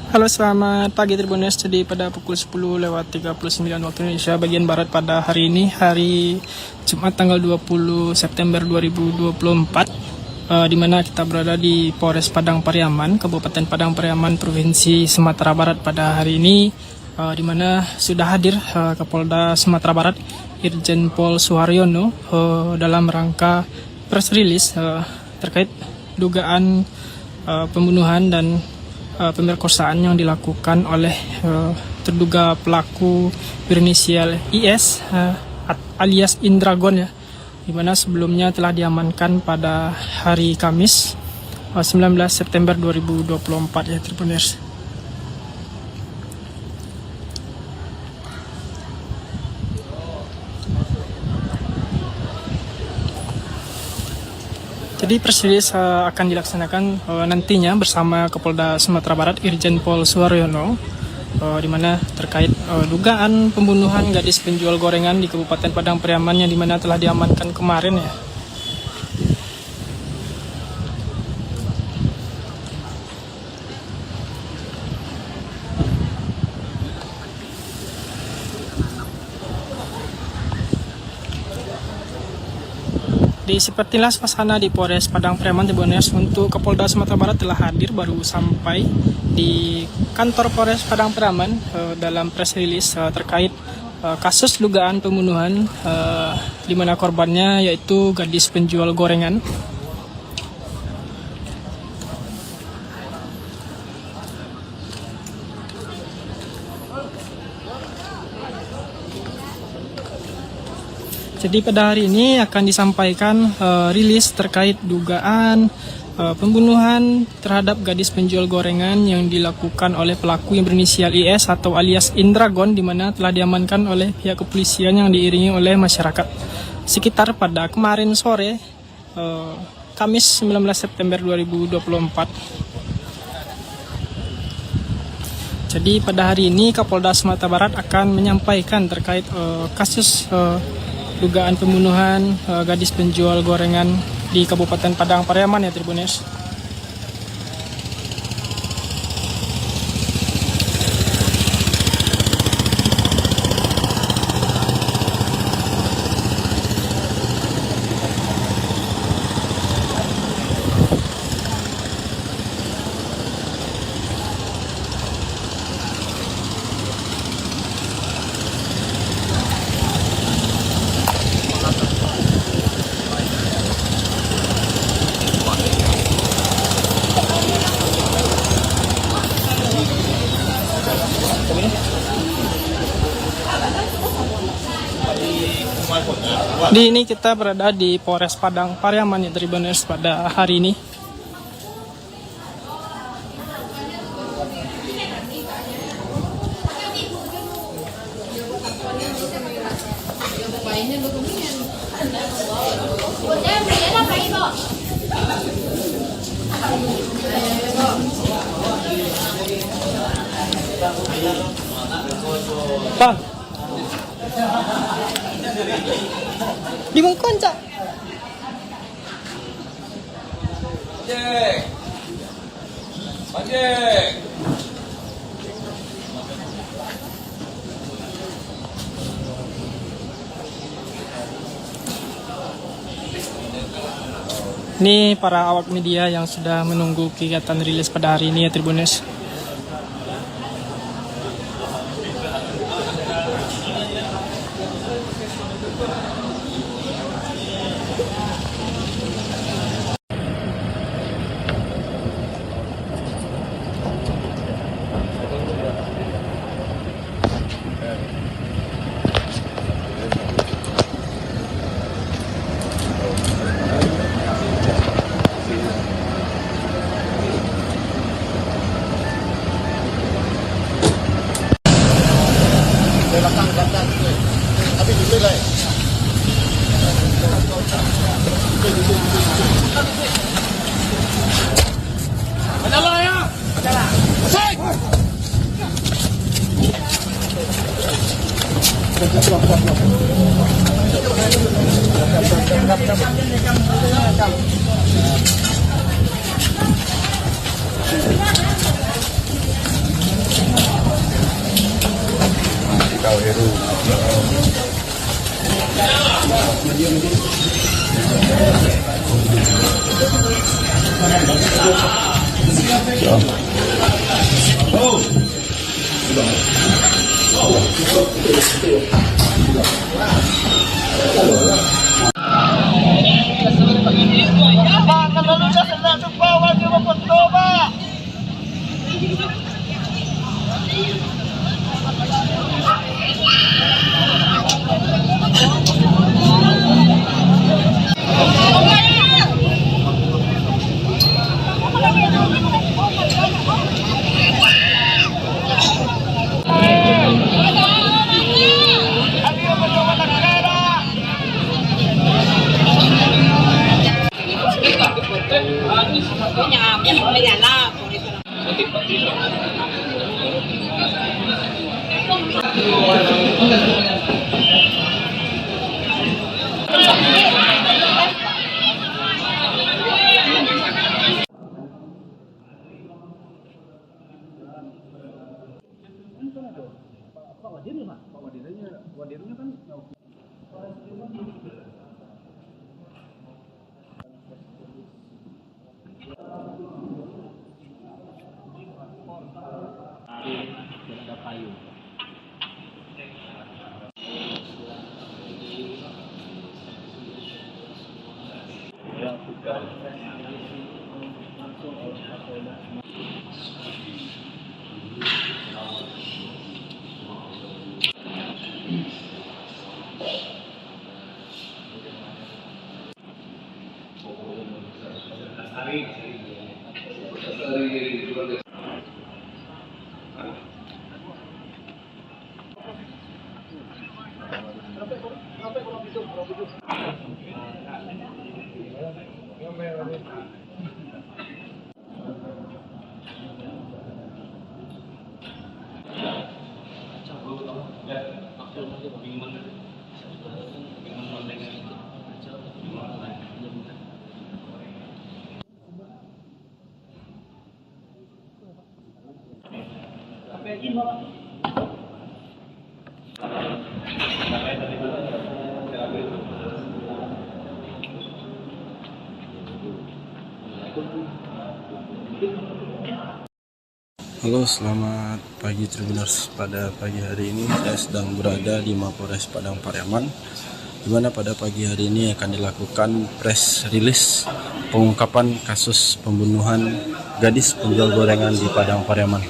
Halo, selamat pagi Tribuners. Jadi pada pukul 10.39 waktu Indonesia bagian Barat pada hari ini, hari Jumat tanggal 20 September 2024, di mana kita berada di Polres Padang Pariaman, Kabupaten Padang Pariaman, Provinsi Sumatera Barat pada hari ini, di mana sudah hadir Kapolda Sumatera Barat Irjen Pol Suharyono dalam rangka press release terkait dugaan pembunuhan dan pemerkosaan yang dilakukan oleh terduga pelaku berinisial IS alias Indragon, ya, di mana sebelumnya telah diamankan pada hari Kamis 19 September 2024, ya Tribuners. Jadi press release akan dilaksanakan nantinya bersama Kapolda Sumatera Barat Irjen Pol Suharyono, di mana terkait dugaan pembunuhan gadis penjual gorengan di Kabupaten Padang Pariaman yang dimana telah diamankan kemarin, ya. Sepertilah suasana di Polres Padang Pariaman, Tribuners. Untuk Kapolda Sumatera Barat telah hadir, baru sampai di kantor Polres Padang Pariaman dalam press release terkait kasus dugaan pembunuhan di mana korbannya yaitu gadis penjual gorengan. Jadi pada hari ini akan disampaikan rilis terkait dugaan pembunuhan terhadap gadis penjual gorengan yang dilakukan oleh pelaku yang berinisial IS atau alias Indragon, di mana telah diamankan oleh pihak kepolisian yang diiringi oleh masyarakat sekitar pada kemarin sore, Kamis 19 September 2024. Jadi pada hari ini Kapolda Sumatera Barat akan menyampaikan terkait kasus dugaan pembunuhan gadis penjual gorengan di Kabupaten Padang Pariaman, ya Tribuners. Di ini kita berada di Polres Padang Pariaman, ya Tribuners, pada hari ini. Bang, di Mengkonca. Ini para awak media yang sudah menunggu kegiatan rilis pada hari ini, ya Tribuners. Halo, selamat pagi Tribuners. Pada pagi hari ini saya sedang berada di Mapores Padang Pariaman, di mana pada pagi hari ini akan dilakukan press release pengungkapan kasus pembunuhan gadis penjual gorengan di Padang Pariaman.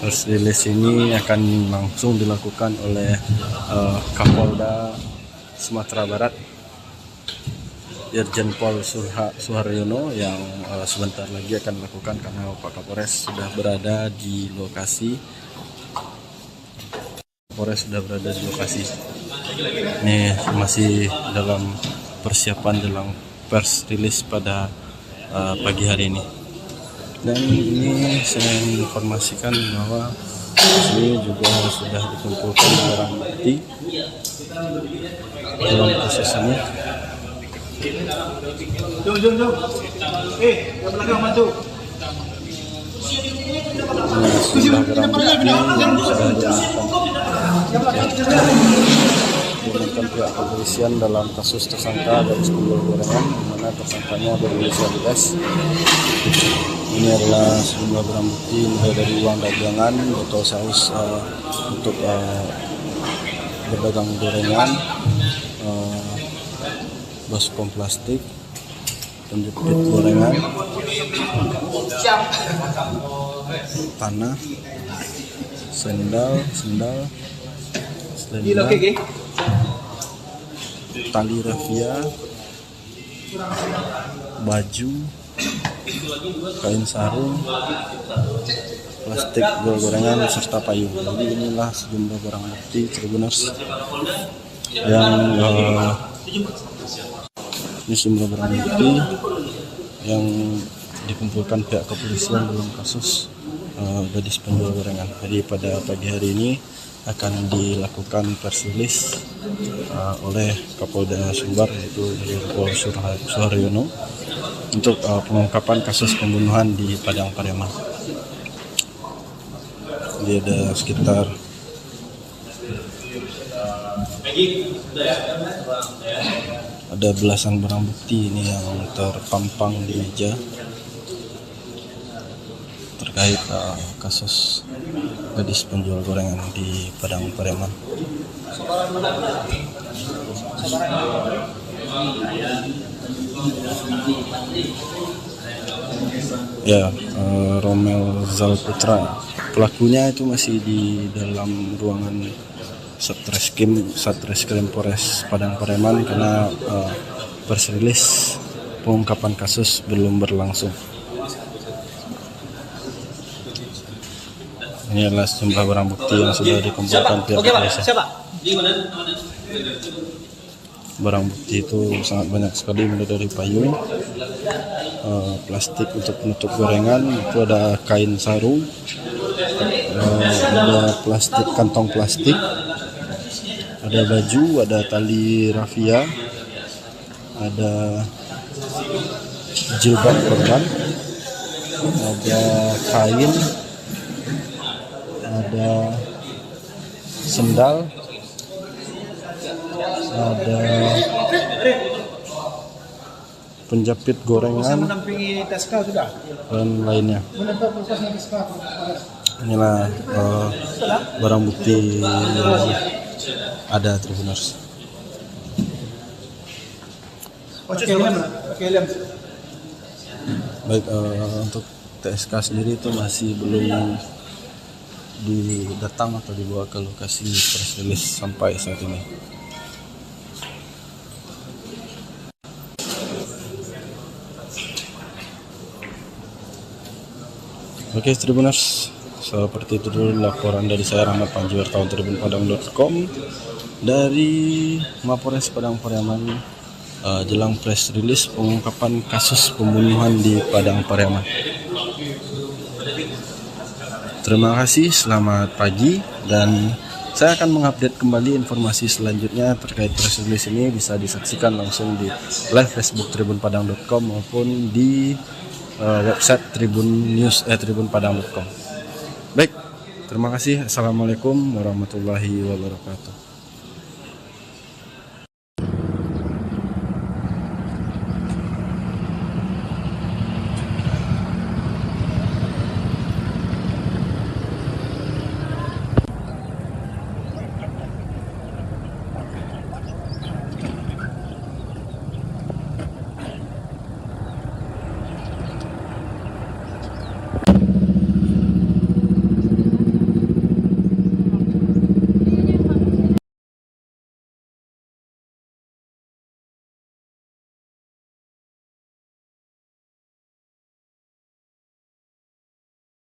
Press release ini akan langsung dilakukan oleh Kapolda Sumatera Barat, Irjen Pol Suharyono, yang sebentar lagi akan dilakukan karena Pak Kapolres sudah berada di lokasi. Kapolres sudah berada di lokasi. Ini masih dalam persiapan dalam press release pada pagi hari ini. Dan ini saya informasikan bahwa ini juga sudah dikumpulkan barang bukti dalam proses ini. Sejumlah barang bukti yang sudah diamankan pihak kepolisian dalam kasus tersangka dari penjual gorengan, di mana tersangkanya berinisial S. Ini adalah sejumlah barang bukti mulai dari uang dagangan, botol saus untuk berdagang gorengan, baskom plastik, penjepit gorengan, panah, sendal, selendang, tali rafia, baju, kain sarung, plastik gorengan serta payung. Jadi inilah sejumlah barang bukti Tribuners yang ini sejumlah barang bukti yang dikumpulkan pihak kepolisian dalam kasus gadis penjual gorengan. Jadi pada pagi hari ini akan dilakukan press release oleh Kapolda Sumbar, yaitu Irjen Suharyono, untuk pengungkapan kasus pembunuhan di Padang Pariaman. Jadi ada sekitar belasan barang bukti ini yang terpampang di meja terkait kasus gadis penjual gorengan di Padang Pariaman. Ya, Romel Zalputra, pelakunya itu masih di dalam ruangan Satreskrim Polres Padang Pariaman karena press release pengungkapan kasus belum berlangsung. Ini adalah sejumlah barang bukti yang sudah dikumpulkan pihak kepolisian. Barang bukti itu sangat banyak sekali, mulai dari payung, plastik untuk penutup gorengan, itu ada kain sarung, ada plastik, kantong plastik, ada baju, ada tali rafia, ada jilbab korban, ada kain, ada sendal, ada penjepit gorengan dan lainnya. Inilah barang bukti yang ada, Tribuners. Baik, untuk TSK sendiri itu masih belum datang atau dibawa ke lokasi press release sampai saat ini. Oke, Tribuners, seperti itu dulu laporan dari saya, Rahmat Panji, wartawan tribunpadang.com dari Mapores Padang Pariaman jelang press release pengungkapan kasus pembunuhan di Padang Pariaman. Terima kasih, selamat pagi, dan saya akan mengupdate kembali informasi selanjutnya terkait press release ini. Bisa disaksikan langsung di live Facebook tribunpadang.com maupun di website tribunpadang.com. Baik, terima kasih. Assalamualaikum warahmatullahi wabarakatuh.